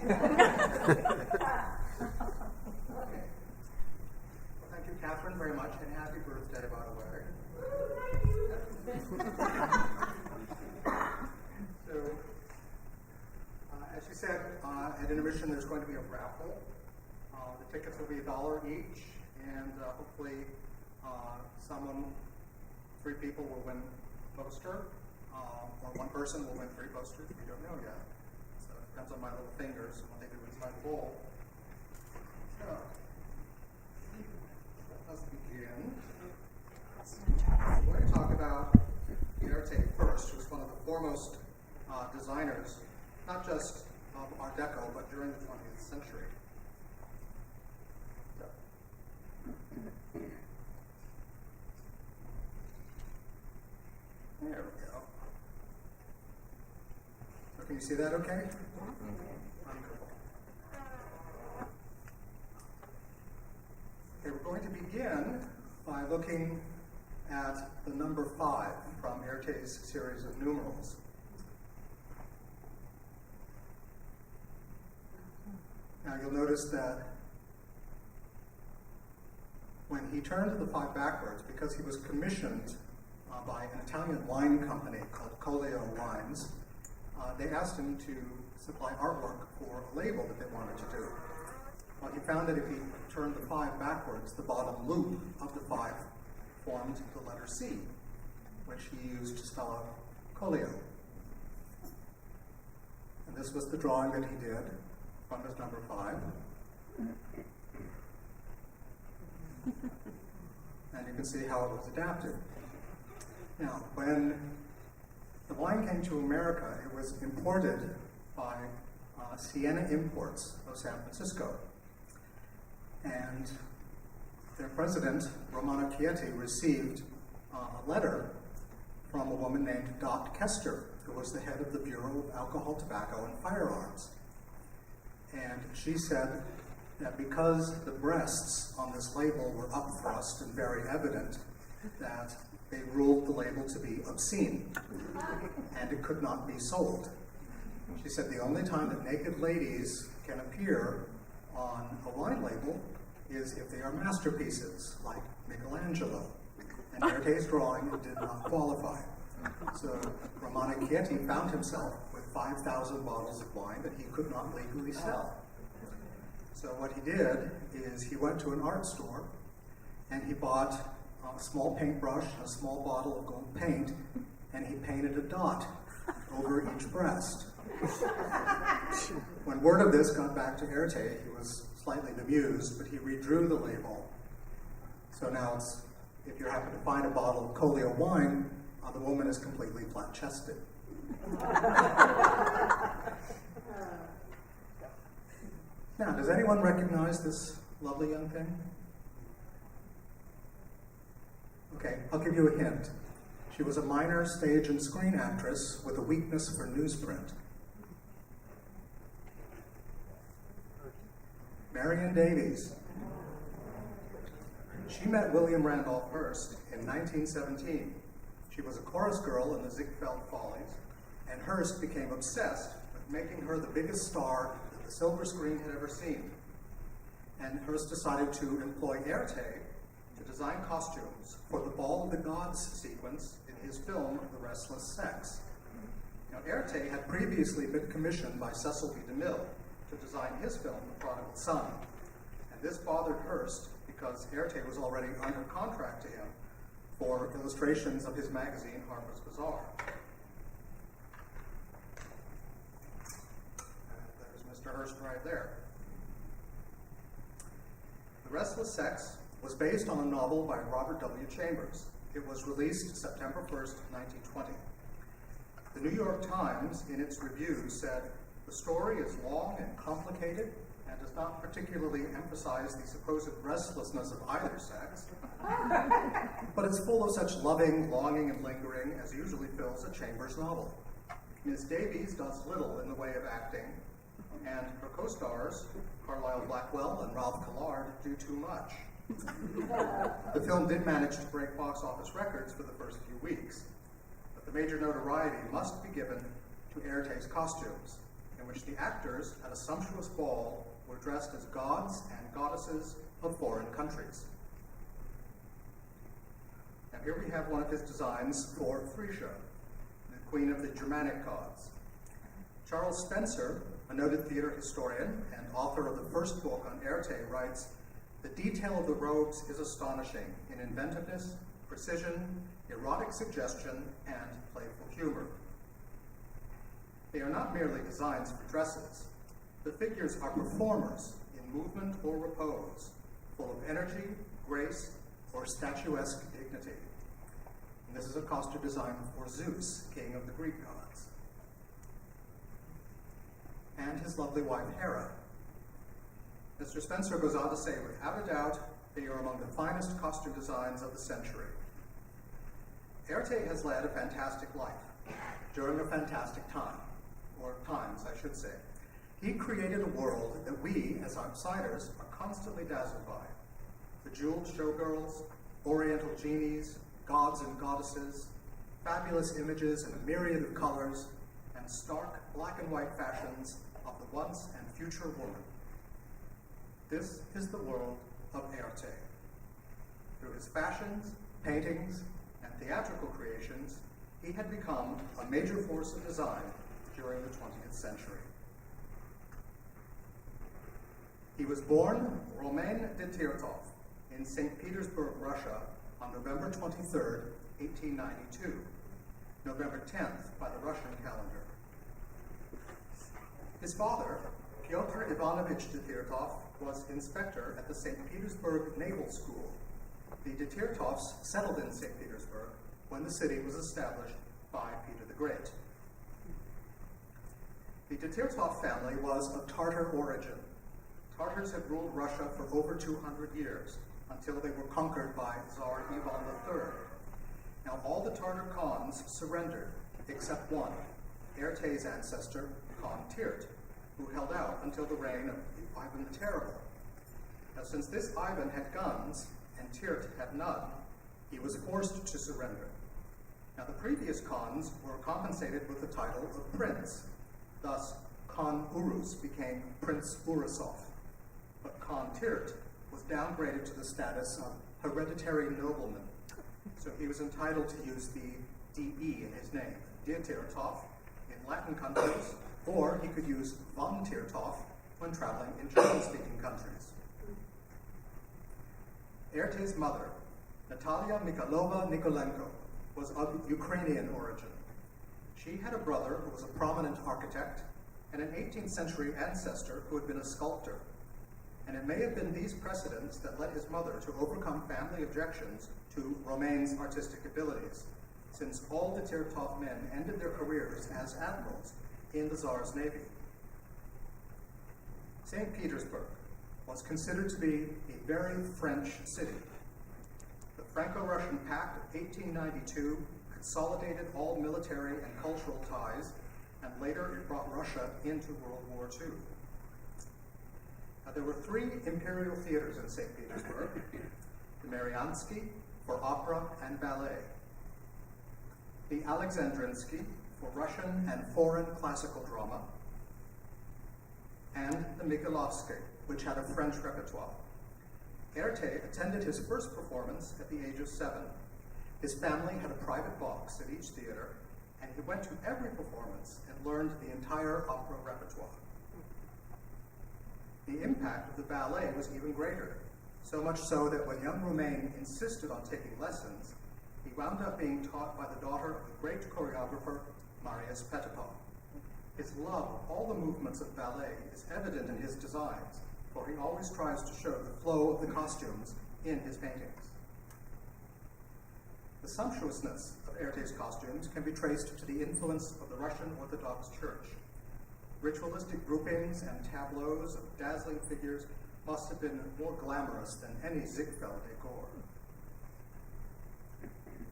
Well, thank you, Catherine, very much, and happy birthday, by the way. So, as you said, at intermission there's going to be a raffle. The tickets will be $1 each, and hopefully three people will win a poster, or one person will win 3 posters. We don't know yet. So it depends on my little fingers and what they do inside the bowl. So, let's begin. We're going to talk about Erte first, who's one of the foremost designers, not just of Art Deco, but during the 20th century. So. There we go. So can you see that okay? Wonderful. Okay, we're going to begin by looking at the number 5 from Erte's series of numerals. Now you'll notice that when he turned the 5 backwards, because he was commissioned by an Italian wine company called Coleo Wines, they asked him to supply artwork for a label that they wanted to do. Well, he found that if he turned the 5 backwards, the bottom loop of the 5 formed the letter C, which he used to spell out Coleo. And this was the drawing that he did from his number 5. And you can see how it was adapted. Now, when the wine came to America, it was imported by Siena Imports of San Francisco. And their president, Romano Chieti, received a letter from a woman named Dot Kester, who was the head of the Bureau of Alcohol, Tobacco, and Firearms. And she said that because the breasts on this label were upthrust and very evident, that they ruled the label to be obscene, and it could not be sold. She said the only time that naked ladies can appear on a wine label is if they are masterpieces, like Michelangelo. And Erte's drawing did not qualify. So Romano Chieti found himself with 5,000 bottles of wine that he could not legally sell. So what he did is he went to an art store and he bought a small paintbrush, a small bottle of gold paint, and he painted a dot over each breast. When word of this got back to Erte, he was slightly bemused, but he redrew the label. So now if you happen to find a bottle of Coleo wine, the woman is completely flat-chested. Now, does anyone recognize this lovely young thing? Okay, I'll give you a hint. She was a minor stage and screen actress with a weakness for newsprint. Marion Davies. She met William Randolph Hearst in 1917. She was a chorus girl in the Ziegfeld Follies, and Hearst became obsessed with making her the biggest star that the silver screen had ever seen. And Hearst decided to employ Erte to design costumes for the Ball of the Gods sequence in his film, The Restless Sex. Now, Erte had previously been commissioned by Cecil B. DeMille to design his film, The Prodigal Son. And this bothered Hearst because Erte was already under contract to him for illustrations of his magazine, Harper's Bazaar. And there's Mr. Hearst right there. The Restless Sex was based on a novel by Robert W. Chambers. It was released September 1st, 1920. The New York Times, in its review, said, "The story is long and complicated and does not particularly emphasize the supposed restlessness of either sex, but it's full of such loving, longing, and lingering as usually fills a Chambers novel. Miss Davies does little in the way of acting, and her co-stars, Carlyle Blackwell and Ralph Collard, do too much." The film did manage to break box office records for the first few weeks, but the major notoriety must be given to Erte's costumes. in which the actors at a sumptuous ball were dressed as gods and goddesses of foreign countries. Now here we have one of his designs for Frisia, the queen of the Germanic gods. Charles Spencer, a noted theater historian and author of the first book on Erte, writes, "The detail of the robes is astonishing in inventiveness, precision, erotic suggestion, and playful humor. They are not merely designs for dresses. The figures are performers in movement or repose, full of energy, grace, or statuesque dignity." And this is a costume design for Zeus, king of the Greek gods, and his lovely wife Hera. Mr. Spencer goes on to say, without a doubt, they are among the finest costume designs of the century. Erte has led a fantastic life during a fantastic time, or times, I should say. He created a world that we, as outsiders, are constantly dazzled by. Bejeweled showgirls, oriental genies, gods and goddesses, fabulous images in a myriad of colors, and stark black and white fashions of the once and future woman. This is the world of Erte. Through his fashions, paintings, and theatrical creations, he had become a major force of design during the 20th century. He was born Romain de Tirtov in St. Petersburg, Russia, on November 23, 1892, November 10th by the Russian calendar. His father, Pyotr Ivanovich de Tirtov, was inspector at the St. Petersburg Naval School. The de Tirtovs settled in St. Petersburg when the city was established by Peter the Great. The de Tirtov family was of Tartar origin. Tartars had ruled Russia for over 200 years, until they were conquered by Tsar Ivan III. Now all the Tartar Khans surrendered, except one, Erte's ancestor, Khan Tirt, who held out until the reign of Ivan the Terrible. Now since this Ivan had guns and Tirt had none, he was forced to surrender. Now the previous Khans were compensated with the title of prince. Thus, Khan Urus became Prince Urusov, but Khan Tirt was downgraded to the status of hereditary nobleman. So he was entitled to use the DE in his name, de Tirtov, in Latin countries, or he could use von Tirtov when traveling in German-speaking countries. Erte's mother, Natalia Mikhailova Nikolenko, was of Ukrainian origin. She had a brother who was a prominent architect and an 18th century ancestor who had been a sculptor. And it may have been these precedents that led his mother to overcome family objections to Romain's artistic abilities, since all the Tirtov men ended their careers as admirals in the Tsar's navy. St. Petersburg was considered to be a very French city. The Franco-Russian Pact of 1892 consolidated all military and cultural ties, and later it brought Russia into World War II. Now, there were 3 imperial theaters in St. Petersburg, the Mariinsky for opera and ballet, the Alexandrinsky for Russian and foreign classical drama, and the Mikhailovsky, which had a French repertoire. Erte attended his first performance at the age of 7. His family had a private box at each theater, and he went to every performance and learned the entire opera repertoire. The impact of the ballet was even greater, so much so that when young Romain insisted on taking lessons, he wound up being taught by the daughter of the great choreographer Marius Petipov. His love of all the movements of ballet is evident in his designs, for he always tries to show the flow of the costumes in his paintings. The sumptuousness of Erte's costumes can be traced to the influence of the Russian Orthodox Church. Ritualistic groupings and tableaus of dazzling figures must have been more glamorous than any Ziegfeld decor.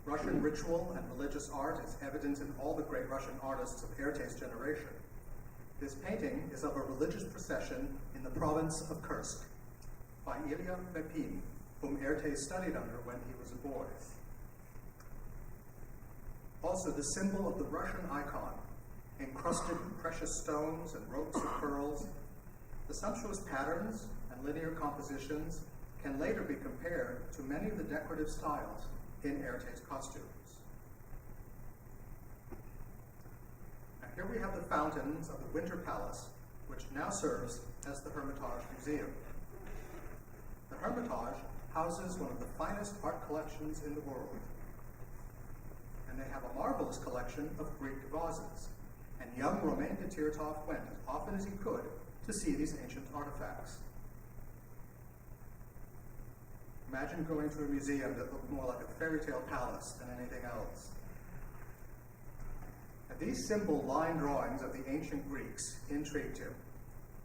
Russian ritual and religious art is evident in all the great Russian artists of Erte's generation. This painting is of a religious procession in the province of Kursk by Ilya Pepin, whom Erte studied under when he was a boy. Also, the symbol of the Russian icon encrusted with precious stones and ropes of pearls. The sumptuous patterns and linear compositions can later be compared to many of the decorative styles in Erte's costumes. Now here we have the fountains of the Winter Palace, which now serves as the Hermitage Museum. The Hermitage houses one of the finest art collections in the world, and they have a marvelous collection of Greek vases, and young Romain de Tirtov went as often as he could to see these ancient artifacts. Imagine going to a museum that looked more like a fairy tale palace than anything else. And these simple line drawings of the ancient Greeks intrigued him.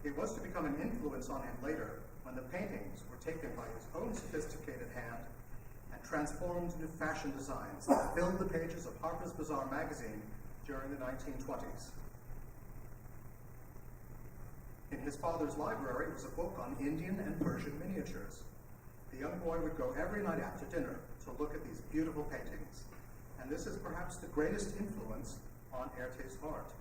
It was to become an influence on him later when the paintings were taken by his own sophisticated hand and transformed into fashion designs that filled the pages of Harper's Bazaar magazine during the 1920s. In his father's library was a book on Indian and Persian miniatures. The young boy would go every night after dinner to look at these beautiful paintings, and this is perhaps the greatest influence on Erte's art.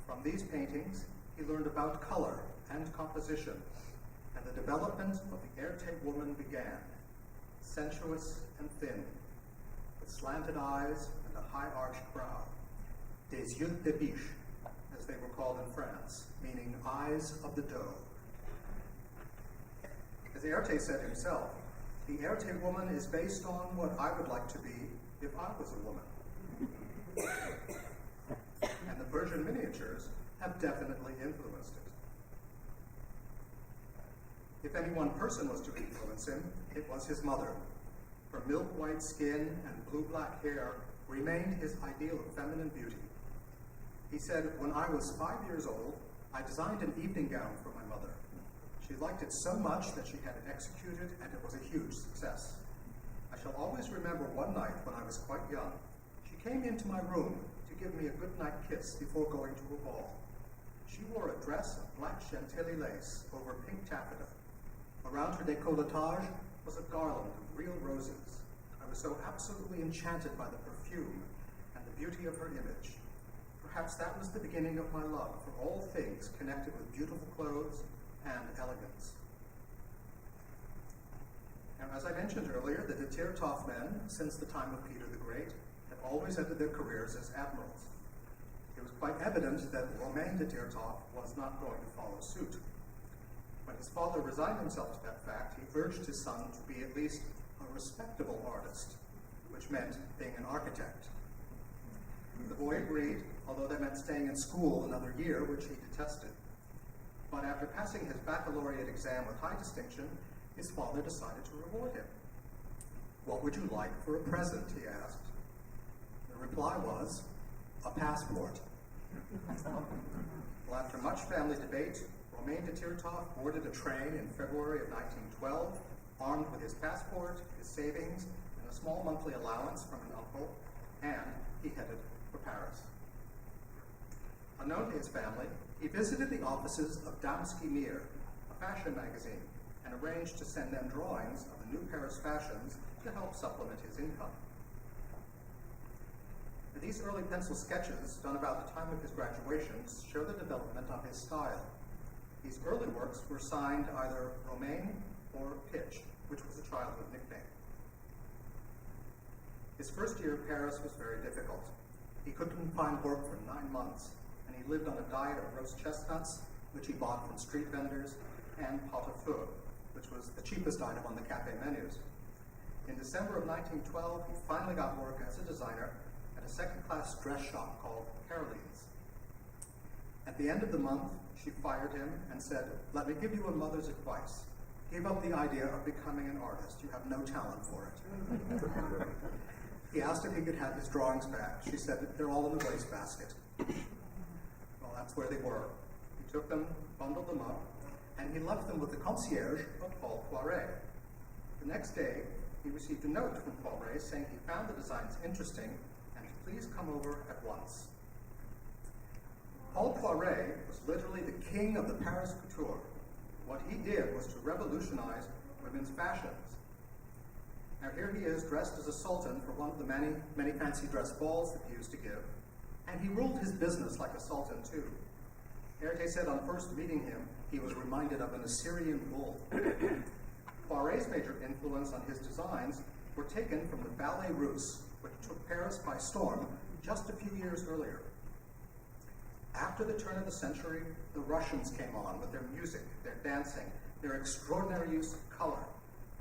From these paintings, he learned about color and composition, and the development of the Erte woman began, sensuous and thin, with slanted eyes and a high-arched brow, des yeux de biche, as they were called in France, meaning eyes of the doe. As Erte said himself, the Erte woman is based on what I would like to be if I was a woman. And the Persian miniatures have definitely influenced it. If any one person was to influence him, it was his mother. Her milk-white skin and blue-black hair remained his ideal of feminine beauty. He said, "When I was 5 years old, I designed an evening gown for my mother. She liked it so much that she had it executed, and it was a huge success. I shall always remember one night when I was quite young. She came into my room to give me a goodnight kiss before going to a ball. She wore a dress of black chantilly lace over pink taffeta. Around her décolletage was a garland of real roses. I was so absolutely enchanted by the perfume and the beauty of her image. Perhaps that was the beginning of my love for all things connected with beautiful clothes and elegance." Now, as I mentioned earlier, the de Tirtov men, since the time of Peter the Great, had always ended their careers as admirals. It was quite evident that Romain de Tirtov was not going to follow suit. When his father resigned himself to that fact, he urged his son to be at least a respectable artist, which meant being an architect. The boy agreed, although that meant staying in school another year, which he detested. But after passing his baccalaureate exam with high distinction, his father decided to reward him. "What would you like for a present?" he asked. The reply was, "A passport." Well, after much family debate, Romain de Tirtov boarded a train in February of 1912, armed with his passport, his savings, and a small monthly allowance from an uncle, and he headed for Paris. Unknown to his family, he visited the offices of Damski Mir, a fashion magazine, and arranged to send them drawings of the new Paris fashions to help supplement his income. These early pencil sketches, done about the time of his graduation, show the development of his style. These early works were signed either Romain or Pitch, which was a childhood nickname. His first year in Paris was very difficult. He couldn't find work for 9 months, and he lived on a diet of roast chestnuts, which he bought from street vendors, and pot au feu, which was the cheapest item on the cafe menus. In December of 1912, he finally got work as a designer at a second-class dress shop called Caroline's. At the end of the month, she fired him and said, "Let me give you a mother's advice. Give up the idea of becoming an artist. You have no talent for it." He asked if he could have his drawings back. She said that they're all in the wastebasket. Well, that's where they were. He took them, bundled them up, and he left them with the concierge of Paul Poiret. The next day, he received a note from Poiret saying he found the designs interesting and to please come over at once. Paul Poiret was literally the king of the Paris couture. What he did was to revolutionize women's fashions. Now here he is dressed as a sultan for one of the many fancy dress balls that he used to give, And he ruled his business like a sultan, too. Erte said on first meeting him, he was reminded of an Assyrian bull. Poiret's major influence on his designs were taken from the Ballet Russe, which took Paris by storm just a few years earlier. After the turn of the century, the Russians came on with their music, their dancing, their extraordinary use of color.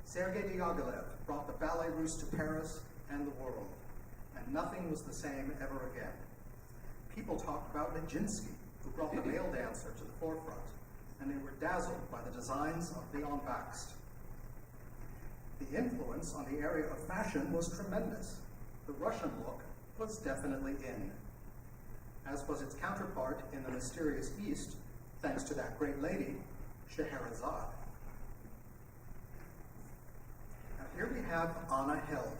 Sergei Diaghilev brought the Ballet Russe to Paris and the world, and nothing was the same ever again. People talked about Nijinsky, who brought the male dancer to the forefront, and they were dazzled by the designs of Leon Bakst. The influence on the area of fashion was tremendous. The Russian look was definitely in, as was its counterpart in the mysterious East, thanks to that great lady, Scheherazade. Now here we have Anna Held,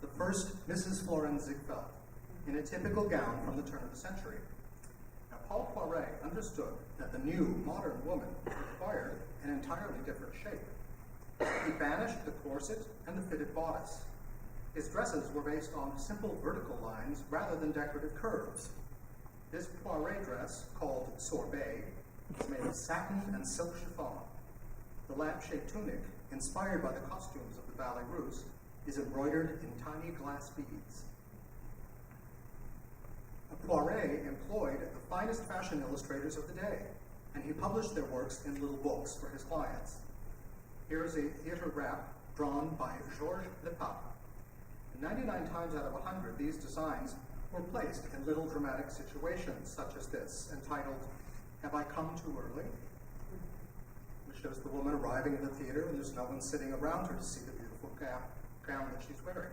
the first Mrs. Florin Ziegfeld, in a typical gown from the turn of the century. Now Paul Poiret understood that the new, modern woman required an entirely different shape. He banished the corset and the fitted bodice. His dresses were based on simple vertical lines rather than decorative curves. This Poiret dress, called sorbet, was made of satin and silk chiffon. The lampshade tunic, inspired by the costumes of the Ballet Russe, is embroidered in tiny glass beads. Poiret employed the finest fashion illustrators of the day, and he published their works in little books for his clients. Here is a theater wrap drawn by Georges Lepape. 99 times out of 100, these designs were placed in little dramatic situations, such as this, entitled, "Have I Come Too Early?" which shows the woman arriving in the theater and there's no one sitting around her to see the beautiful gown that she's wearing.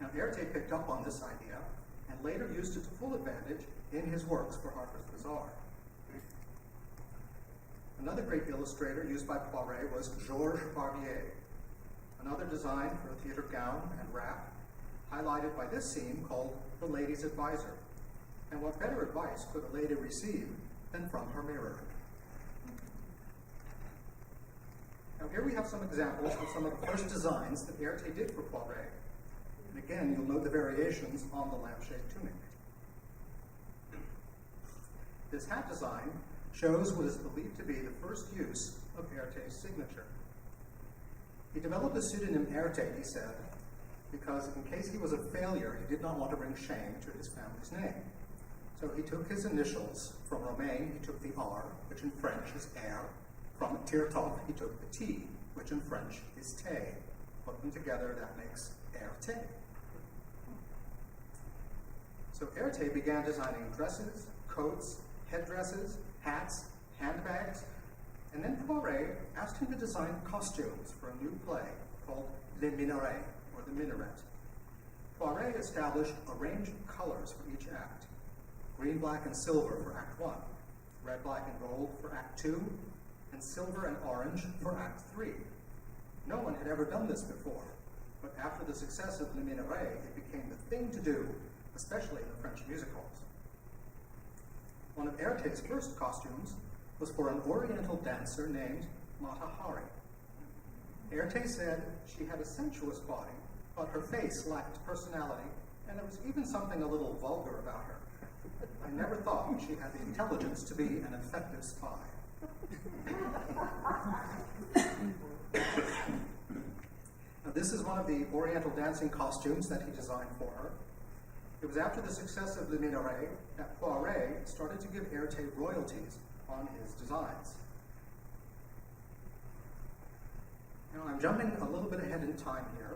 Now, Erte picked up on this idea and later used it to full advantage in his works for Harper's Bazaar. Another great illustrator used by Poiret was Georges Barbier, another design for a theater gown and wrap, highlighted by this scene called The Lady's Advisor. And what better advice could a lady receive than from her mirror? Now here we have some examples of some of the first designs that Erte did for Poiret. And again, you'll note the variations on the lampshade tunic. This hat design shows what is believed to be the first use of Erte's signature. He developed the pseudonym Erte, he said, because in case he was a failure, he did not want to bring shame to his family's name. So he took his initials. From Romain, he took the R, which in French is air. From Tirtov, he took the T, which in French is te. Put them together, that makes Erte. So Erte began designing dresses, coats, headdresses, hats, handbags, and then Poiret asked him to design costumes for a new play called Les Minarets, or The Minaret. Poiret established a range of colors for each act: green, black, and silver for Act 1, red, black, and gold for Act 2, and silver and orange for Act 3. No one had ever done this before, but after the success of Les Minarets, it became the thing to do, especially in the French music halls. One of Erte's first costumes was for an Oriental dancer named Mata Hari. Erte said she had a sensuous body, but her face lacked personality, and there was even something a little vulgar about her. I never thought she had the intelligence to be an effective spy. Now, this is one of the Oriental dancing costumes that he designed for her. It was after the success of Les Minarets that Poiret started to give Erte royalties on his designs. Now, I'm jumping a little bit ahead in time here.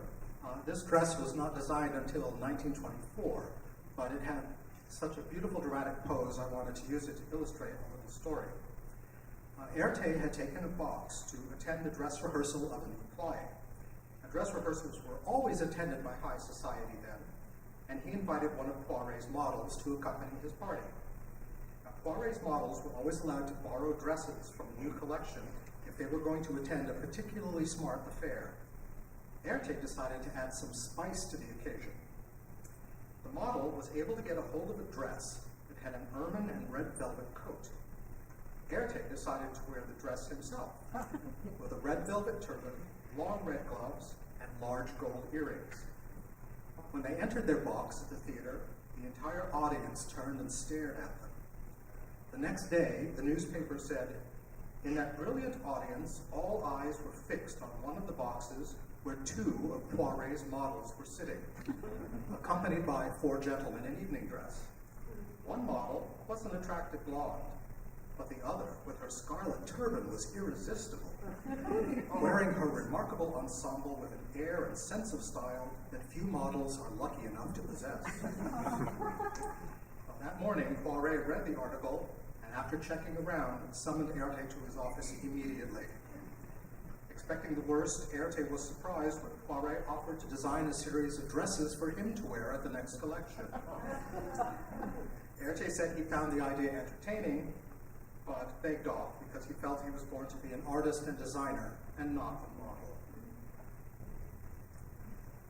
This dress was not designed until 1924, but it had such a beautiful dramatic pose, I wanted to use it to illustrate a little story. Erte had taken a box to attend a dress rehearsal of a new play. Now, dress rehearsals were always attended by high society then, and he invited one of Poiret's models to accompany his party. Now, Poiret's models were always allowed to borrow dresses from a new collection if they were going to attend a particularly smart affair. Erte decided to add some spice to the occasion. The model was able to get a hold of a dress that had an ermine and red velvet coat. Erte decided to wear the dress himself, with a red velvet turban, long red gloves, and large gold earrings. When they entered their box at the theater, The entire audience turned and stared at them. The next day, the newspaper said, "In that brilliant audience, all eyes were fixed on one of the boxes where two of Poiret's models were sitting, accompanied by 4 gentlemen in evening dress. One model was an attractive blonde, but the other, with her scarlet turban, was irresistible, wearing her remarkable ensemble with an air and sense of style that few models are lucky enough to possess." That morning, Poiret read the article, and after checking around, summoned Erte to his office immediately. Expecting the worst, Erte was surprised when Poiret offered to design a series of dresses for him to wear at the next collection. Erte said he found the idea entertaining, but begged off because he felt he was born to be an artist and designer and not a model.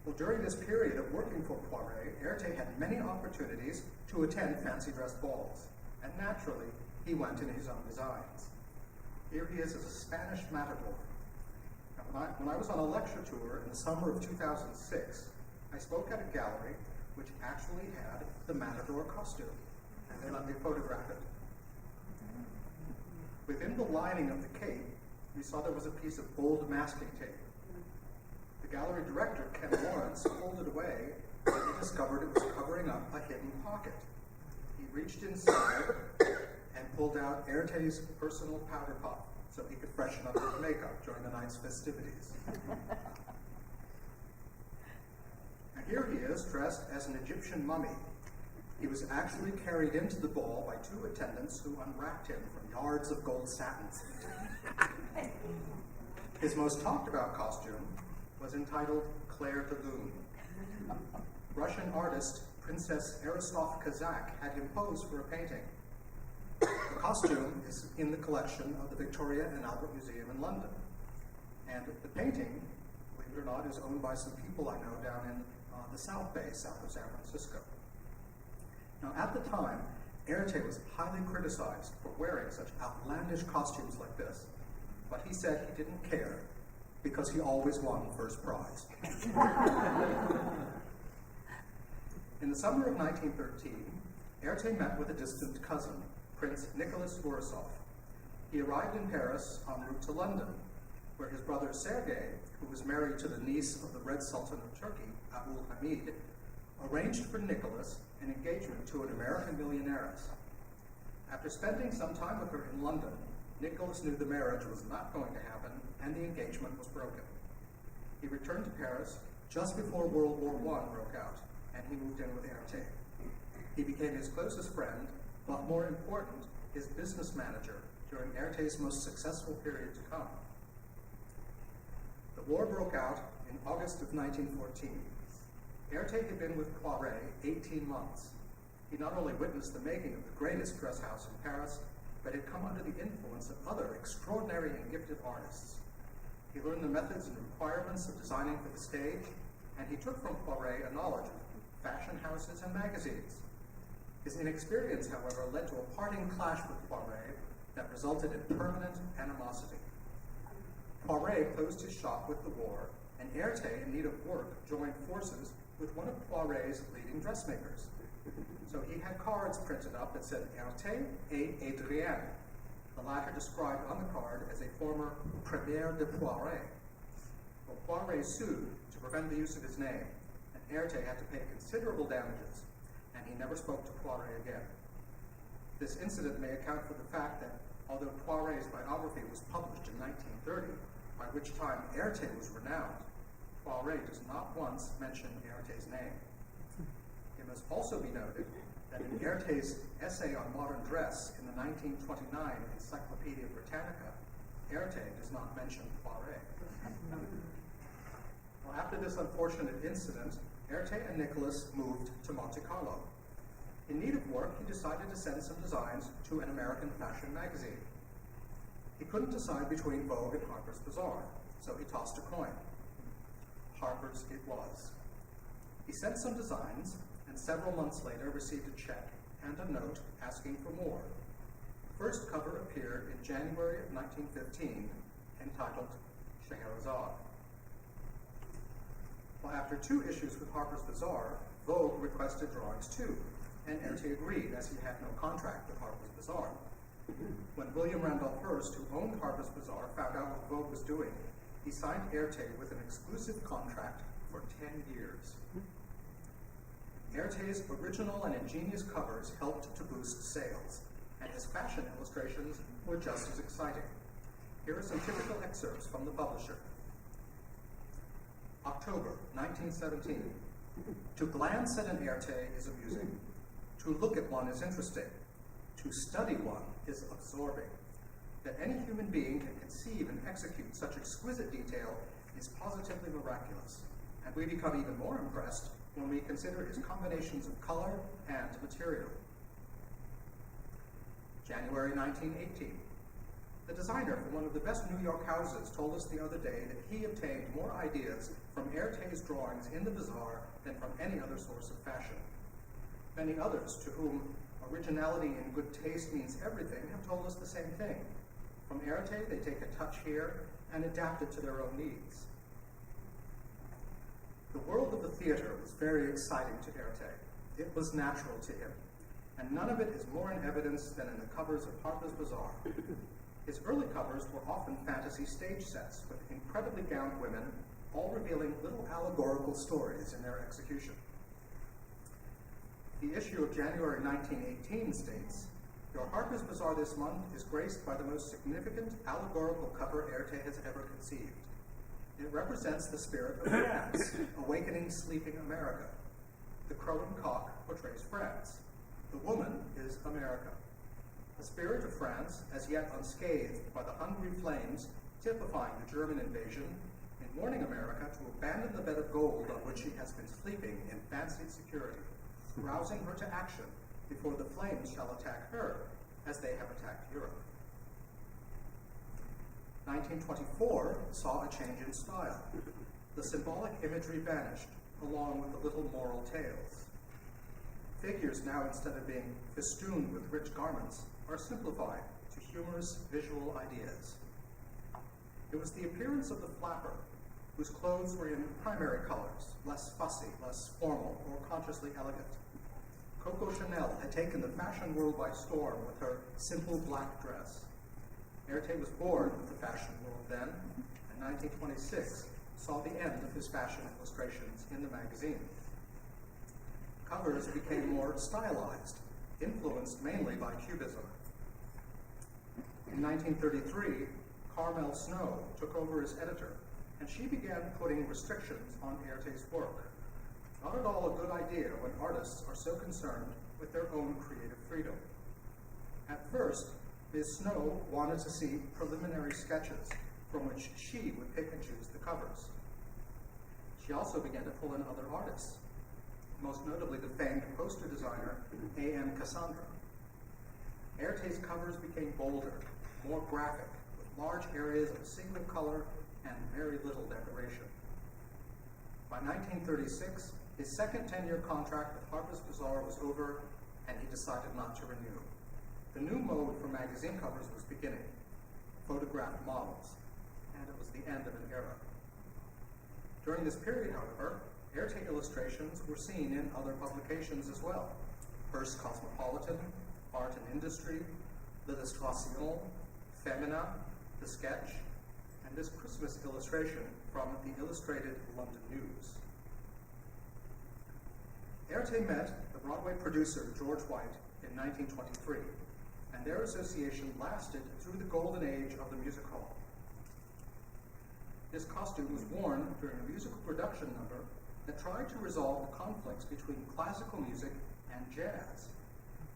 Well, during this period of working for Poiret, Erte had many opportunities to attend fancy dress balls, and naturally, he went in his own designs. Here he is as a Spanish matador. Now, when I was on a lecture tour in the summer of 2006, I spoke at a gallery which actually had the matador costume, and they let me photograph it. Within the lining of the cape, we saw there was a piece of old masking tape. The gallery director, Ken Lawrence, pulled it away, and he discovered it was covering up a hidden pocket. He reached inside and pulled out Erte's personal powder puff so he could freshen up his makeup during the night's festivities. And here he is, dressed as an Egyptian mummy. He was actually carried into the ball by 2 attendants who unwrapped him from yards of gold satins. His most talked about costume was entitled Claire de Lune. Russian artist Princess Aristov Kazak had him pose for a painting. The costume is in the collection of the Victoria and Albert Museum in London. And the painting, believe it or not, is owned by some people I know down in the South Bay, south of San Francisco. Now, at the time, Erte was highly criticized for wearing such outlandish costumes like this, but he said he didn't care because he always won first prize. In the summer of 1913, Erte met with a distant cousin, Prince Nicholas Borisov. He arrived in Paris en route to London, where his brother Sergei, who was married to the niece of the Red Sultan of Turkey, Abul Hamid, arranged for Nicholas an engagement to an American millionairess. After spending some time with her in London, Nicholas knew the marriage was not going to happen, and the engagement was broken. He returned to Paris just before World War I broke out, and he moved in with Erte. He became his closest friend, but more important, his business manager during Erte's most successful period to come. The war broke out in August of 1914. Erte had been with Poiret 18 months. He not only witnessed the making of the greatest dress house in Paris, but had come under the influence of other extraordinary and gifted artists. He learned the methods and requirements of designing for the stage, and he took from Poiret a knowledge of fashion houses and magazines. His inexperience, however, led to a parting clash with Poiret that resulted in permanent animosity. Poiret closed his shop with the war, and Erte, in need of work, joined forces with one of Poiret's leading dressmakers. So he had cards printed up that said Erte et Adrien, the latter described on the card as a former Premier de Poiret. Well, Poiret sued to prevent the use of his name, and Erte had to pay considerable damages, and he never spoke to Poiret again. This incident may account for the fact that although Poiret's biography was published in 1930, by which time Erte was renowned, Poiret does not once mention Erte's name. It must also be noted that in Erte's essay on modern dress in the 1929 Encyclopedia Britannica, Erte does not mention Poiret. Well, after this unfortunate incident, Erte and Nicholas moved to Monte Carlo. In need of work, he decided to send some designs to an American fashion magazine. He couldn't decide between Vogue and Harper's Bazaar, so he tossed a coin. Harper's it was. He sent some designs, and several months later received a check and a note asking for more. The first cover appeared in January of 1915, entitled Scheherazade. Well, after 2 issues with Harper's Bazaar, Vogue requested drawings too, and Erte agreed, as he had no contract with Harper's Bazaar. When William Randolph Hearst, who owned Harper's Bazaar, found out what Vogue was doing, he signed Erte with an exclusive contract for 10 years. Erte's original and ingenious covers helped to boost sales, and his fashion illustrations were just as exciting. Here are some typical excerpts from the publisher. October 1917. To glance at an Erte is amusing. To look at one is interesting. To study one is absorbing. That any human being can conceive and execute such exquisite detail is positively miraculous, and we become even more impressed when we consider his combinations of color and material. January 1918. The designer for one of the best New York houses told us the other day that he obtained more ideas from Erte's drawings in the bazaar than from any other source of fashion. Many others, to whom originality and good taste means everything, have told us the same thing. From Erte, they take a touch here and adapt it to their own needs. The world of the theater was very exciting to Erte. It was natural to him, and none of it is more in evidence than in the covers of Harper's Bazaar. His early covers were often fantasy stage sets with incredibly gowned women, all revealing little allegorical stories in their execution. The issue of January 1918 states, "Your Harper's Bazaar this month is graced by the most significant allegorical cover Erte has ever conceived. It represents the spirit of France, awakening sleeping America. The crowing cock portrays France. The woman is America. The spirit of France, as yet unscathed by the hungry flames typifying the German invasion, in warning America to abandon the bed of gold on which she has been sleeping in fancied security, rousing her to action before the flames shall attack her as they have attacked Europe." 1924 saw a change in style. The symbolic imagery vanished, along with the little moral tales. Figures now, instead of being festooned with rich garments, are simplified to humorous visual ideas. It was the appearance of the flapper, whose clothes were in primary colors, less fussy, less formal, or consciously elegant. Coco Chanel had taken the fashion world by storm with her simple black dress. Erte was bored with the fashion world then, and 1926 saw the end of his fashion illustrations in the magazine. Covers became more stylized, influenced mainly by Cubism. In 1933, Carmel Snow took over as editor, and she began putting restrictions on Erte's work. Not at all a good idea when artists are so concerned with their own creative freedom. At first, Ms. Snow wanted to see preliminary sketches from which she would pick and choose the covers. She also began to pull in other artists, most notably the famed poster designer A.M. Cassandra. Erte's covers became bolder, more graphic, with large areas of single color and very little decoration. By 1936, his second 10-year contract with Harper's Bazaar was over, and he decided not to renew. The new mode for magazine covers was beginning, photographed models, and it was the end of an era. During this period, however, Erte illustrations were seen in other publications as well. Hearst Cosmopolitan, Art and Industry, L'Illustration, Femina, The Sketch, and this Christmas illustration from the Illustrated London News. Erte met the Broadway producer George White in 1923, and their association lasted through the golden age of the music hall. This costume was worn during a musical production number that tried to resolve the conflicts between classical music and jazz.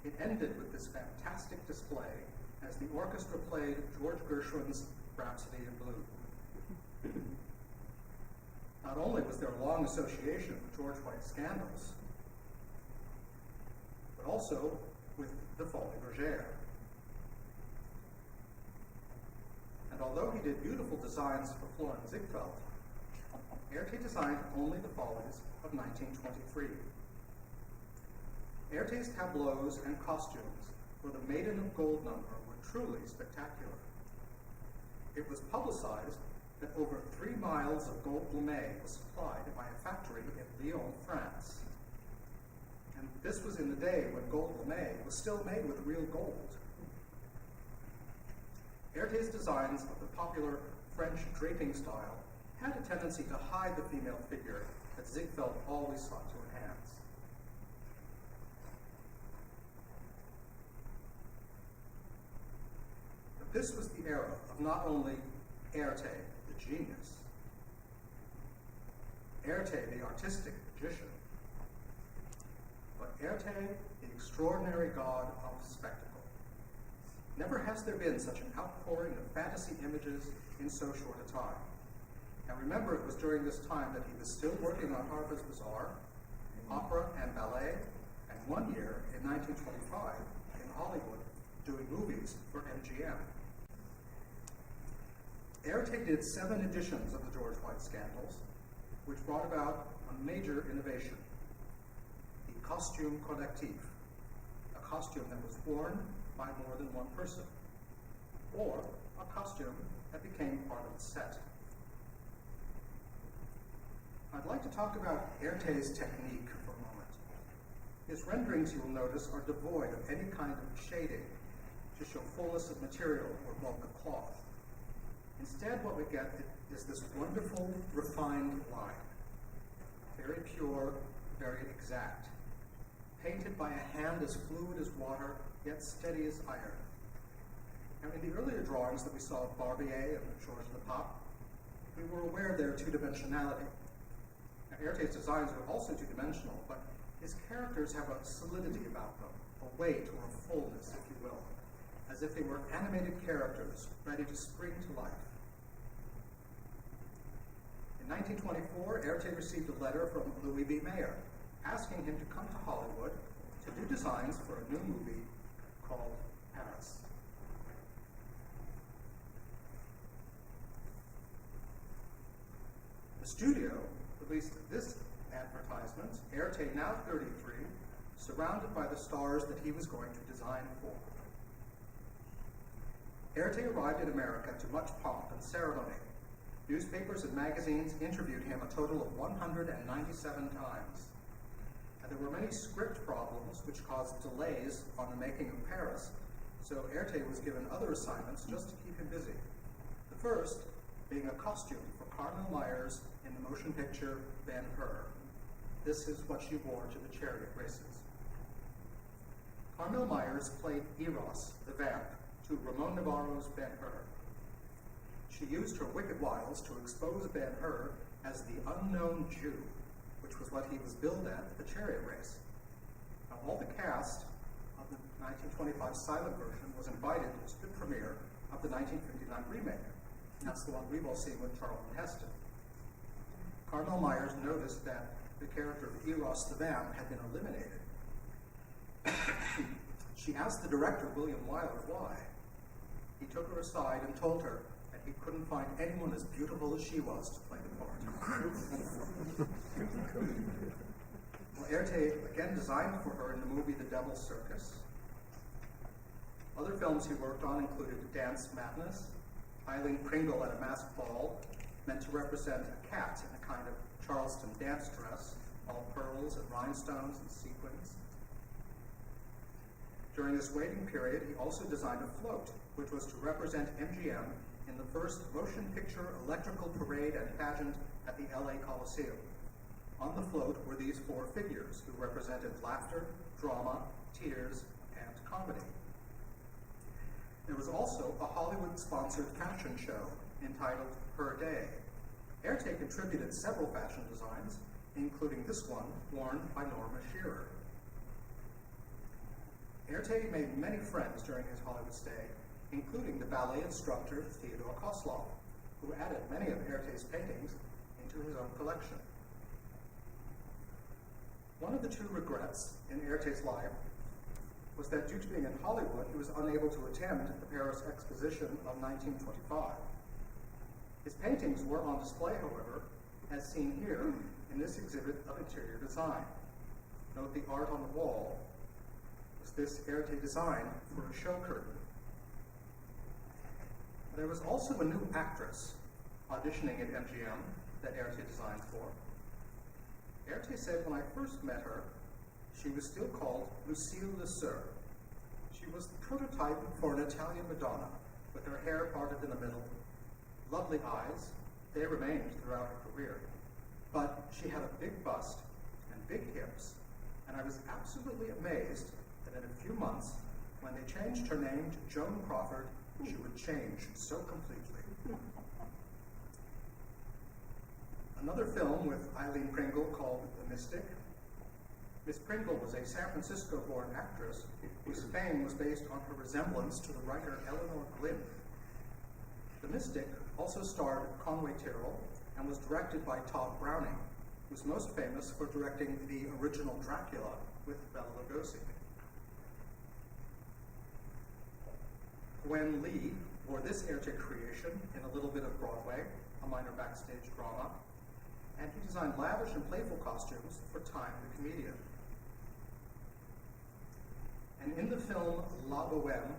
It ended with this fantastic display as the orchestra played George Gershwin's Rhapsody in Blue. Not only was there a long association with George White's scandals, but also with the Folies Bergère. And although he did beautiful designs for Florian Ziegfeld, Erte designed only the Follies of 1923. Erte's tableaus and costumes for the Maiden of Gold number were truly spectacular. It was publicized that over 3 miles of gold lame was supplied by a factory in Lyon, France. And This was in the day when gold lame was still made with real gold. Erte's designs of the popular French draping style had a tendency to hide the female figure that Ziegfeld always sought to enhance. But this was the era of not only Erte, the genius, Erte, the artistic magician, but Erte, the extraordinary god of spectacle. Never has there been such an outpouring of fantasy images in so short a time. Now remember, it was during this time that he was still working on Harper's Bazaar, opera and ballet, and one year, in 1925, in Hollywood, doing movies for MGM. Erte did 7 editions of the George White Scandals, which brought about a major innovation, the costume collectif, a costume that was worn by more than one person, or a costume that became part of the set. I'd like to talk about Erte's technique for a moment. His renderings, you will notice, are devoid of any kind of shading to show fullness of material or bulk of cloth. Instead, what we get is this wonderful, refined line, very pure, very exact, painted by a hand as fluid as water, yet steady as iron. Now, in the earlier drawings that we saw of Barbier and Georges Lepape, we were aware of their two-dimensionality. Now, Erte's designs are also two-dimensional, but his characters have a solidity about them, a weight or a fullness, if you will, as if they were animated characters ready to spring to life. In 1924, Erte received a letter from Louis B. Mayer asking him to come to Hollywood to do designs for a new movie called Paris. The studio released this advertisement, Erte, now 33, surrounded by the stars that he was going to design for. Erte arrived in America to much pomp and ceremony. Newspapers and magazines interviewed him a total of 197 times. And there were many script problems which caused delays on the making of Paris, so Erte was given other assignments just to keep him busy. The first being a costume for Carmel Myers in the motion picture Ben-Hur. This is what she wore to the chariot races. Carmel Myers played Eros, the vamp, to Ramon Navarro's Ben-Hur. She used her wicked wiles to expose Ben-Hur as the unknown Jew, which was what he was billed at the chariot race. Now, all the cast of the 1925 silent version was invited to the premiere of the 1959 remake. And that's the one we've all seen with Charlton Heston. Carmel Myers noticed that the character of Eros the Vamp had been eliminated. She asked the director, William Wyler, why. He took her aside and told her that he couldn't find anyone as beautiful as she was to play the part. Well, Erte again designed for her in the movie The Devil's Circus. Other films he worked on included Dance Madness, Eileen Pringle at a masked ball, meant to represent a cat in a kind of Charleston dance dress, all pearls and rhinestones and sequins. During this waiting period, he also designed a float, which was to represent MGM in the first motion picture electrical parade and pageant at the LA Coliseum. On the float were these 4 figures who represented laughter, drama, tears, and comedy. There was also a Hollywood-sponsored fashion show entitled Her Day. Erte contributed several fashion designs, including this one worn by Norma Shearer. Erte made many friends during his Hollywood stay, including the ballet instructor Theodore Kosloff, who added many of Erte's paintings into his own collection. One of the 2 regrets in Erte's life was that due to being in Hollywood, he was unable to attend the Paris Exposition of 1925. His paintings were on display, however, as seen here in this exhibit of interior design. Note the art on the wall was this Erte design for a show curtain. There was also a new actress auditioning at MGM that Erte designed for. Erte said, when I first met her, she was still called Lucille Le Sœur. She was the prototype for an Italian Madonna, with her hair parted in the middle, lovely eyes. They remained throughout her career. But she had a big bust and big hips, and I was absolutely amazed that in a few months, when they changed her name to Joan Crawford, she would change so completely. Another film with Eileen Pringle called The Mystic. Miss Pringle was a San Francisco-born actress whose fame was based on her resemblance to the writer Eleanor Glynn. The Mystic also starred Conway Tyrrell and was directed by Todd Browning, who's most famous for directing the original Dracula with Bela Lugosi. Gwen Lee wore this Erte creation in A Little Bit of Broadway, a minor backstage drama, and he designed lavish and playful costumes for Time the Comedian. And in the film La Boheme,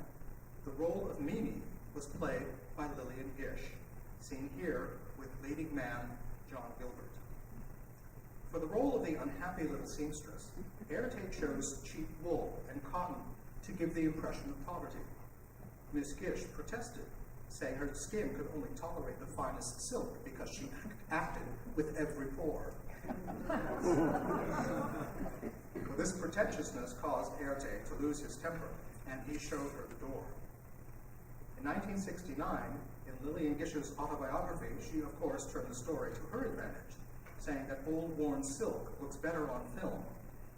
the role of Mimi was played by Lillian Gish, seen here with leading man John Gilbert. For the role of the unhappy little seamstress, Erte chose cheap wool and cotton to give the impression of poverty. Miss Gish protested, saying her skin could only tolerate the finest silk because she acted with every pore. This pretentiousness caused Erte to lose his temper, and he showed her the door. In 1969, in Lillian Gish's autobiography, she of course turned the story to her advantage, saying that old worn silk looks better on film,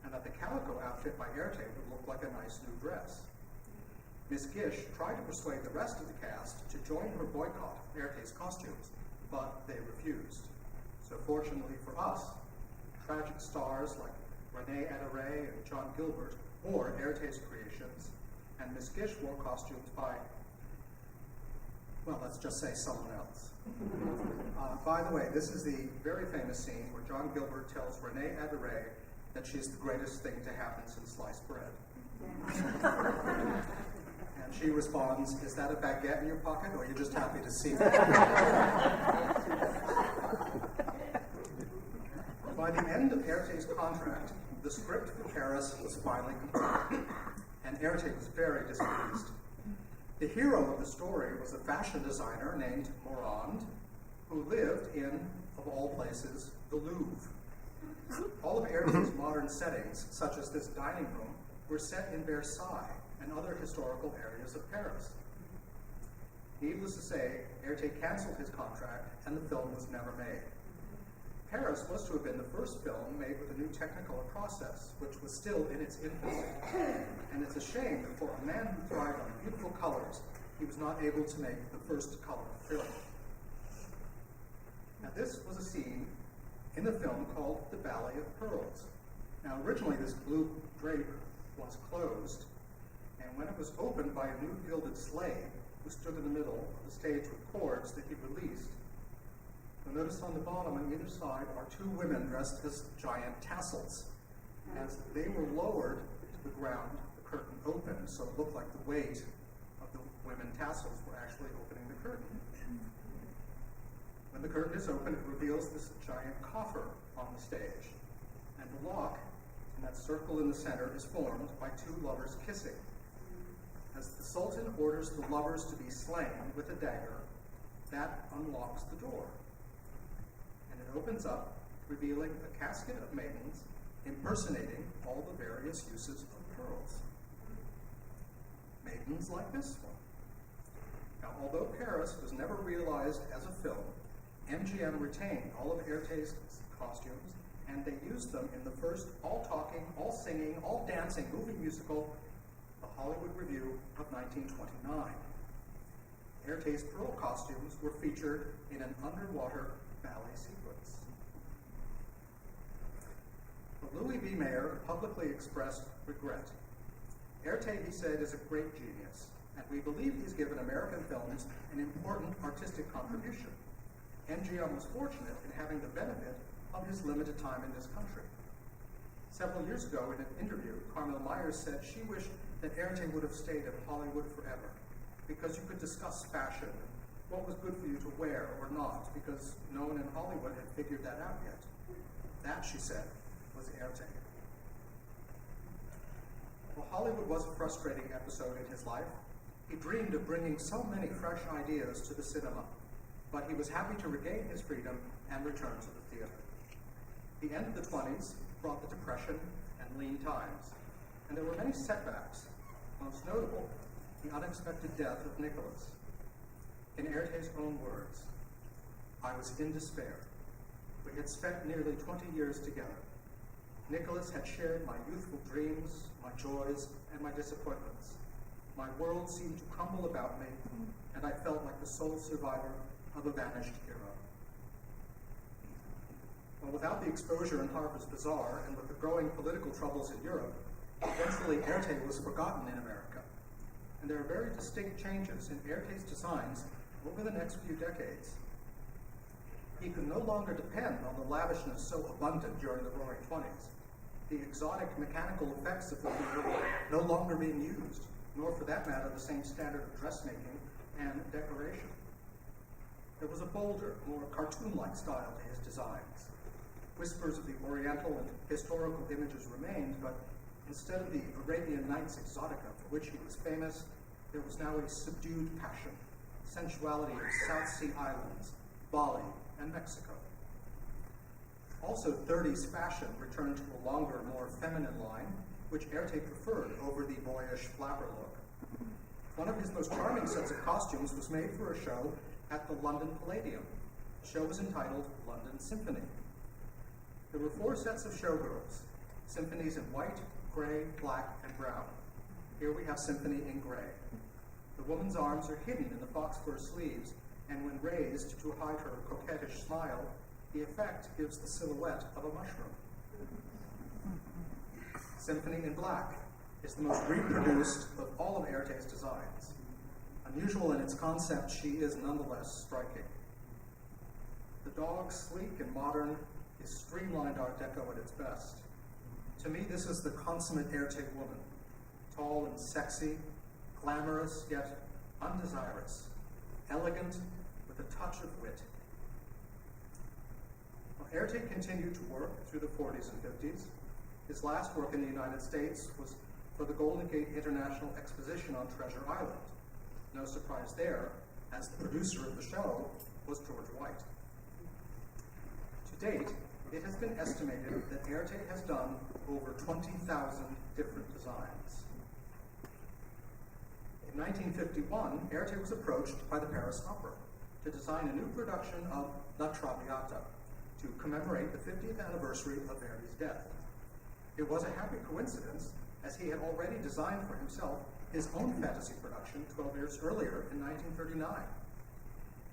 and that the calico outfit by Erte would look like a nice new dress. Miss Gish tried to persuade the rest of the cast to join her boycott of Erte's costumes, but they refused. So fortunately for us, tragic stars like Renee Adoré and John Gilbert wore Erte's creations, and Miss Gish wore costumes by, well, let's just say someone else. By the way, this is the very famous scene where John Gilbert tells Renee Adoré that she's the greatest thing to happen since sliced bread. And she responds, "Is that a baguette in your pocket, or are you just happy to see me?" By the end of Erte's contract, the script for Paris was finally complete, and Erte was very displeased. The hero of the story was a fashion designer named Morand, who lived in, of all places, the Louvre. All of Erte's modern settings, such as this dining room, were set in Versailles and other historical areas of Paris. Needless to say, Erte canceled his contract, and the film was never made. Paris was to have been the first film made with a new technicolor process, which was still in its infancy. And it's a shame that for a man who thrived on beautiful colors, he was not able to make the first color film. Now this was a scene in the film called The Ballet of Pearls. Now originally this blue drape was closed, and when it was opened by a new gilded slave who stood in the middle of the stage with cords that he released, you'll notice on the bottom on either side are two women dressed as giant tassels. As they were lowered to the ground, the curtain opened, so it looked like the weight of the women tassels were actually opening the curtain. When the curtain is open, it reveals this giant coffer on the stage, and the lock in that circle in the center is formed by two lovers kissing. As the Sultan orders the lovers to be slain with a dagger, that unlocks the door. And it opens up, revealing a casket of maidens impersonating all the various uses of pearls. Maidens like this one. Now, although Paris was never realized as a film, MGM retained all of Erte's costumes, and they used them in the first all-talking, all-singing, all-dancing movie musical, The Hollywood Review of 1929. Erte's pearl costumes were featured in an underwater ballet sequence. But Louis B. Mayer publicly expressed regret. Erte, he said, is a great genius, and we believe he's given American films an important artistic contribution. MGM was fortunate in having the benefit of his limited time in this country. Several years ago, in an interview, Carmel Myers said she wished that Erte would have stayed in Hollywood forever, because you could discuss fashion, what was good for you to wear or not, because no one in Hollywood had figured that out yet. That, she said, was Erte. While Hollywood was a frustrating episode in his life, he dreamed of bringing so many fresh ideas to the cinema, but he was happy to regain his freedom and return to the theater. The end of the 20s brought the Depression and lean times, and there were many setbacks, most notable, the unexpected death of Nicholas. In Erte's own words, "I was in despair. We had spent nearly 20 years together. Nicholas had shared my youthful dreams, my joys, and my disappointments. My world seemed to crumble about me, and I felt like the sole survivor of a vanished hero." Well, without the exposure in Harper's Bazaar and with the growing political troubles in Europe, eventually Erte was forgotten in America. And there are very distinct changes in Erte's designs over the next few decades. He could no longer depend on the lavishness so abundant during the Roaring '20s. The exotic mechanical effects of the theater were no longer being used, nor for that matter the same standard of dressmaking and decoration. There was a bolder, more cartoon-like style to his designs. Whispers of the Oriental and historical images remained, but instead of the Arabian Nights exotica for which he was famous, there was now a subdued passion, sensuality of South Sea islands, Bali, and Mexico. Also, 30s fashion returned to a longer, more feminine line, which Erte preferred over the boyish flapper look. One of his most charming sets of costumes was made for a show at the London Palladium. The show was entitled London Symphony. There were 4 sets of showgirls, symphonies in white, gray, black, and brown. Here we have symphony in gray. The woman's arms are hidden in the fox fur sleeves, and when raised to hide her coquettish smile, the effect gives the silhouette of a mushroom. Symphony in black is the most reproduced of all of Erte's designs. Unusual in its concept, she is nonetheless striking. The dog, sleek and modern, is streamlined Art Deco at its best. To me, this is the consummate Erte woman, tall and sexy, glamorous yet undesirous, elegant with a touch of wit. Erte continued to work through the 40s and 50s. His last work in the United States was for the Golden Gate International Exposition on Treasure Island. No surprise there, as the producer of the show was George White. To date, it has been estimated that Erte has done over 20,000 different designs. In 1951, Erte was approached by the Paris Opera to design a new production of La Traviata to commemorate the 50th anniversary of Verdi's death. It was a happy coincidence, as he had already designed for himself his own fantasy production 12 years earlier in 1939.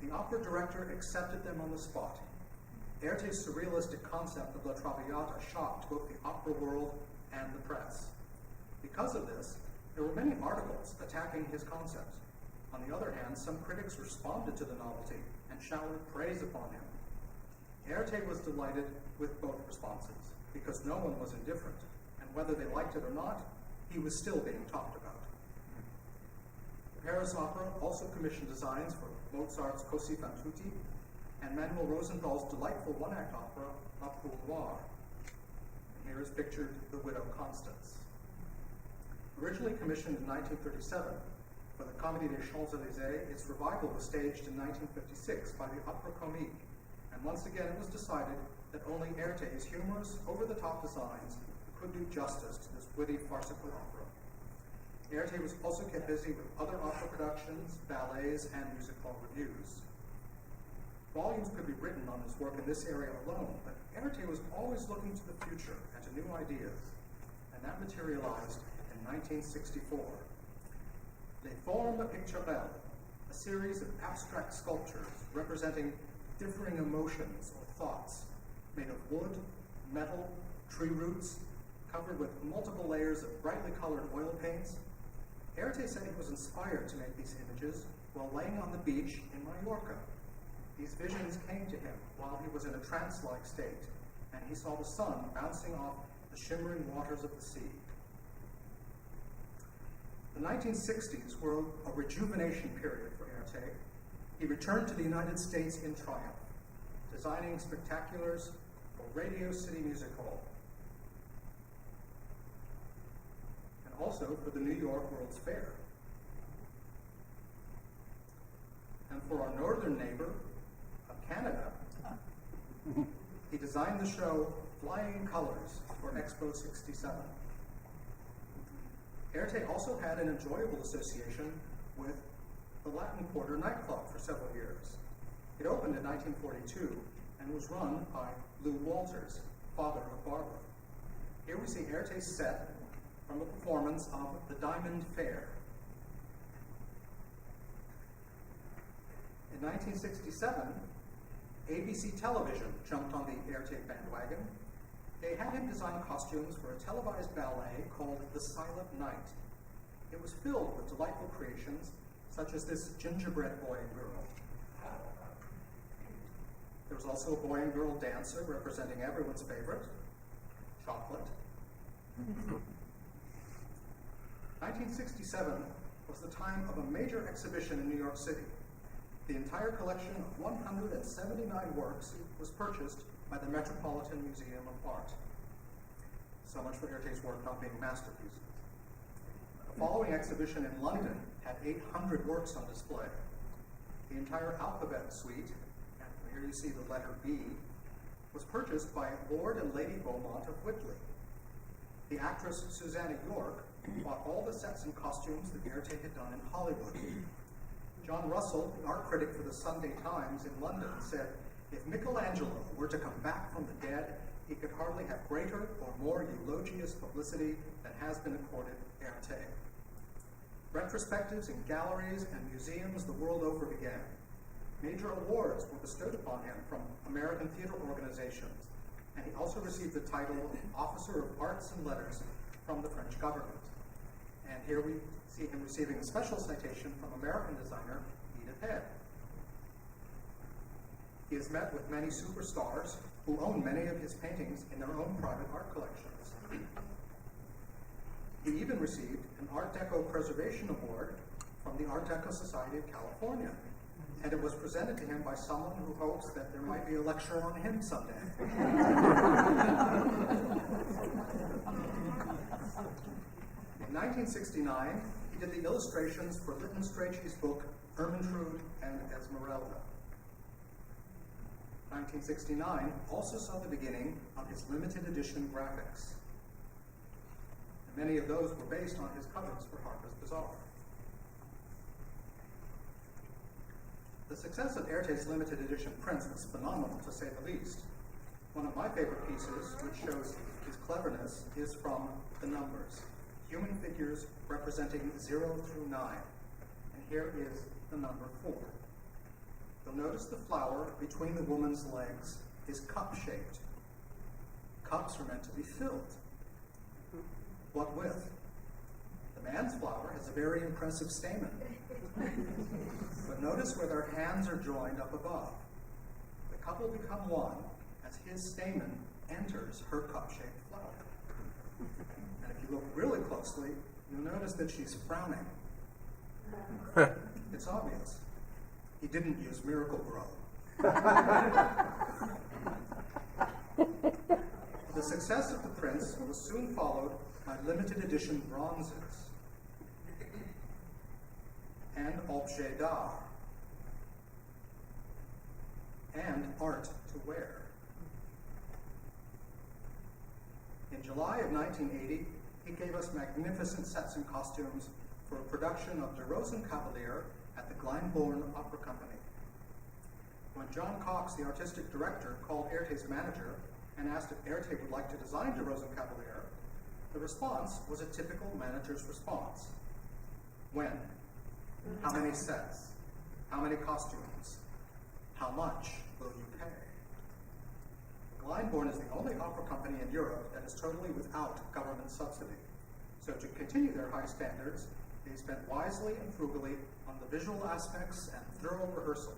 The opera director accepted them on the spot. Erte's surrealistic concept of La Traviata shocked both the opera world and the press. Because of this, there were many articles attacking his concept. On the other hand, some critics responded to the novelty and showered praise upon him. Erte was delighted with both responses, because no one was indifferent, and whether they liked it or not, he was still being talked about. The Paris Opera also commissioned designs for Mozart's Così fan tutti and Manuel Rosenthal's delightful one-act opera, La Poule Noire. And here is pictured the widow Constance. Originally commissioned in 1937 for the Comédie des Champs-Élysées, its revival was staged in 1956 by the Opera Comique, and once again it was decided that only Erte's humorous, over-the-top designs could do justice to this witty, farcical opera. Erte was also kept busy with other opera productions, ballets, and music hall reviews. Volumes could be written on his work in this area alone, but Erte was always looking to the future and to new ideas, and that materialized in 1964. Les Formes Picturelles, a series of abstract sculptures representing differing emotions or thoughts, made of wood, metal, tree roots, covered with multiple layers of brightly colored oil paints. Erte said he was inspired to make these images while laying on the beach in Mallorca. These visions came to him while he was in a trance-like state, and he saw the sun bouncing off the shimmering waters of the sea. The 1960s were a rejuvenation period for Erte. He returned to the United States in triumph, designing spectaculars for Radio City Music Hall. And also for the New York World's Fair. And for our northern neighbor of Canada, he designed the show Flying Colors for Expo 67. Erte also had an enjoyable association with the Latin Quarter nightclub for several years. It opened in 1942 and was run by Lou Walters, father of Barbara. Here we see Erte's set from a performance of The Diamond Fair. In 1967, ABC Television jumped on the Erte bandwagon. They had him design costumes for a televised ballet called The Silent Night. It was filled with delightful creations, such as this gingerbread boy and girl. There was also a boy and girl dancer representing everyone's favorite, chocolate. 1967 was the time of a major exhibition in New York City. The entire collection of 179 works was purchased by the Metropolitan Museum of Art. So much for Erte's work not being masterpieces. The following exhibition in London had 800 works on display. The entire alphabet suite, and here you see the letter B, was purchased by Lord and Lady Beaumont of Whitley. The actress Susanna York bought all the sets and costumes that Erte had done in Hollywood. John Russell, the art critic for the Sunday Times in London, said, "If Michelangelo were to come back from the dead, he could hardly have greater or more eulogious publicity than has been accorded Erte." Retrospectives in galleries and museums the world over began. Major awards were bestowed upon him from American theater organizations, and he also received the title of Officer of Arts and Letters from the French government. And here we see him receiving a special citation from American designer Edith Head. He has met with many superstars who own many of his paintings in their own private art collections. He even received an Art Deco Preservation Award from the Art Deco Society of California, and it was presented to him by someone who hopes that there might be a lecture on him someday. In 1969, he did the illustrations for Lytton Strachey's book, Ermentrude and Esmeralda. 1969 also saw the beginning of his limited edition graphics. And many of those were based on his covers for Harper's Bazaar. The success of Erte's limited edition prints was phenomenal, to say the least. One of my favorite pieces, which shows his cleverness, is from the numbers. Human figures representing 0 through 9. And here is the number 4. You'll notice the flower between the woman's legs is cup-shaped. Cups are meant to be filled. What with? The man's flower has a very impressive stamen. But notice where their hands are joined up above. The couple become one as his stamen enters her cup-shaped flower. And if you look really closely, you'll notice that she's frowning. It's obvious. He didn't use Miracle Grow. The success of the prints was soon followed by limited edition bronzes and objets d'art and art to wear. In July of 1980, he gave us magnificent sets and costumes for a production of De Rosenkavalier at the Glyndebourne Opera Company. When John Cox, the artistic director, called Erte's manager and asked if Erte would like to design De Rosenkavalier, the response was a typical manager's response. When? How many sets? How many costumes? How much will you pay? Glyndebourne is the only opera company in Europe that is totally without government subsidy. So to continue their high standards, they spent wisely and frugally on the visual aspects and thorough rehearsal.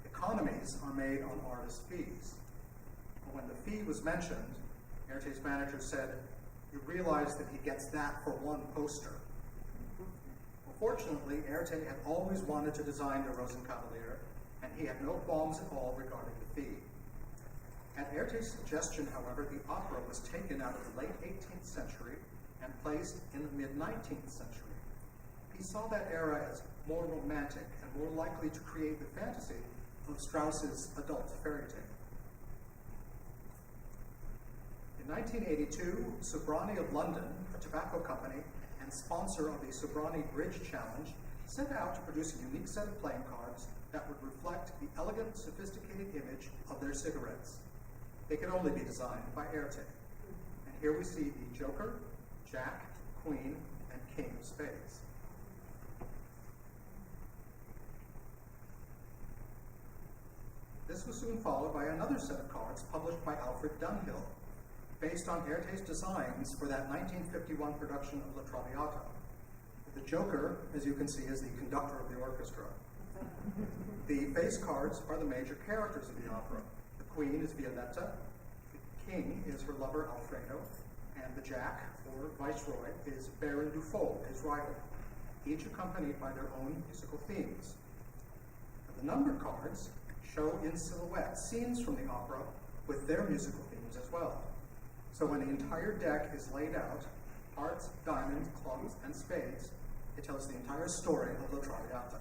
Economies are made on artists' fees. But when the fee was mentioned, Erte's manager said, "You realize that he gets that for one poster." Well, fortunately, Erte had always wanted to design De Rosenkavalier, and he had no qualms at all regarding the fee. At Erte's suggestion, however, the opera was taken out of the late 18th century and placed in the mid-19th century. He saw that era as more romantic and more likely to create the fantasy of Strauss's adult fairy tale. In 1982, Sobrani of London, a tobacco company and sponsor of the Sobrani Bridge Challenge, set out to produce a unique set of playing cards that would reflect the elegant, sophisticated image of their cigarettes. They could only be designed by Erte. And here we see the Joker, Jack, Queen, and King of Spades. This was soon followed by another set of cards published by Alfred Dunhill, based on Erte's designs for that 1951 production of La Traviata. The Joker, as you can see, is the conductor of the orchestra. The face cards are the major characters of the opera. The Queen is Violetta, the King is her lover Alfredo, and the Jack, or Viceroy, is Baron Dufault, his rival, each accompanied by their own musical themes. The number cards show in silhouette scenes from the opera with their musical themes as well. So when the entire deck is laid out, hearts, diamonds, clubs, and spades, it tells the entire story of La Traviata.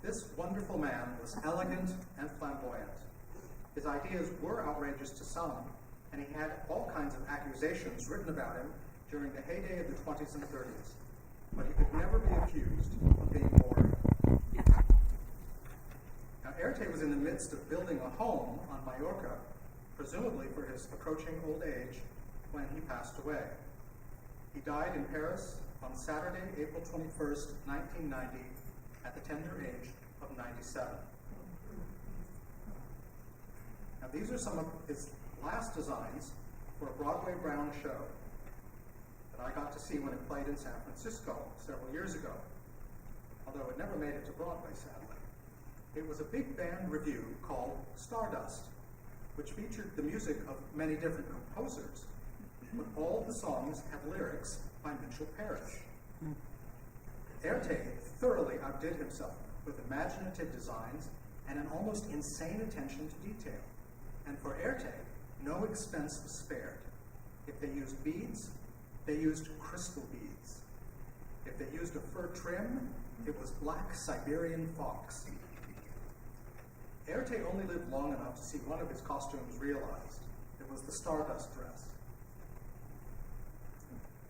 This wonderful man was elegant and flamboyant. His ideas were outrageous to some, and he had all kinds of accusations written about him during the heyday of the 20s and 30s. But he could never be accused of being boring. Now, Erte was in the midst of building a home on Mallorca, presumably for his approaching old age, when he passed away. He died in Paris on Saturday, April 21st, 1990, at the tender age of 97. Now, these are some of his last designs for a Broadway Brown show that I got to see when it played in San Francisco several years ago, although it never made it to Broadway, sadly. It was a big band revue called Stardust, which featured the music of many different composers, but all the songs have lyrics by Mitchell Parrish. Erte thoroughly outdid himself with imaginative designs and an almost insane attention to detail. And for Erte, no expense was spared. If they used beads, they used crystal beads. If they used a fur trim, it was black Siberian fox. Erte only lived long enough to see one of his costumes realized. It was the Stardust dress.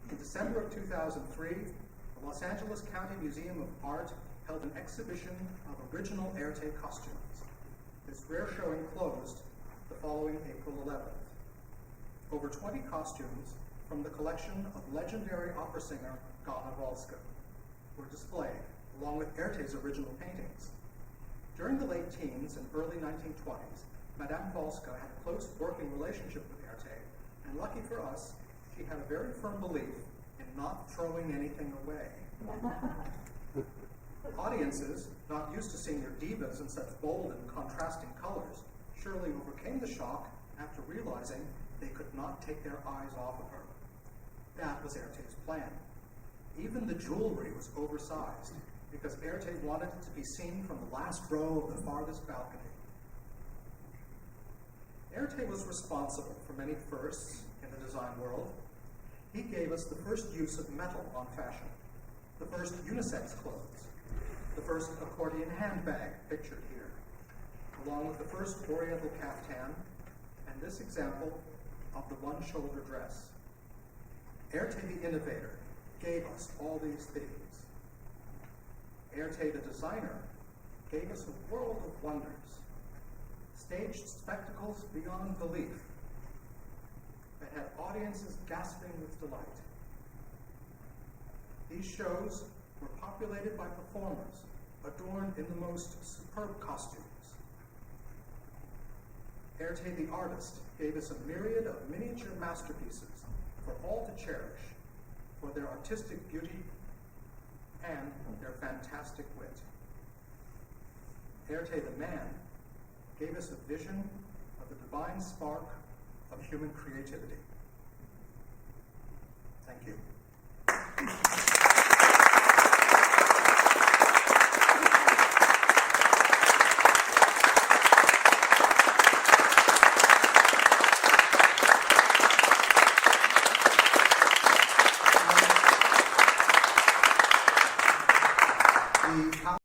In December of 2003, the Los Angeles County Museum of Art held an exhibition of original Erte costumes. This rare showing closed the following April 11th. Over 20 costumes from the collection of legendary opera singer Ghana Volska were displayed, along with Erte's original paintings. During the late teens and early 1920s, Madame Volska had a close working relationship with Erte, and lucky for us, she had a very firm belief in not throwing anything away. Audiences, not used to seeing their divas in such bold and contrasting colors, surely overcame the shock after realizing they could not take their eyes off of her. That was Erte's plan. Even the jewelry was oversized, because Erte wanted it to be seen from the last row of the farthest balcony. Erte was responsible for many firsts in the design world. He gave us the first use of metal on fashion, the first unisex clothes, the first accordion handbag pictured here, along with the first oriental caftan, and this example of the one-shoulder dress. Erte the innovator gave us all these things. Erte the designer gave us a world of wonders, staged spectacles beyond belief that had audiences gasping with delight. These shows were populated by performers adorned in the most superb costumes. Erte the artist gave us a myriad of miniature masterpieces for all to cherish for their artistic beauty and their fantastic wit. Erte the man gave us a vision of the divine spark of human creativity. Thank you.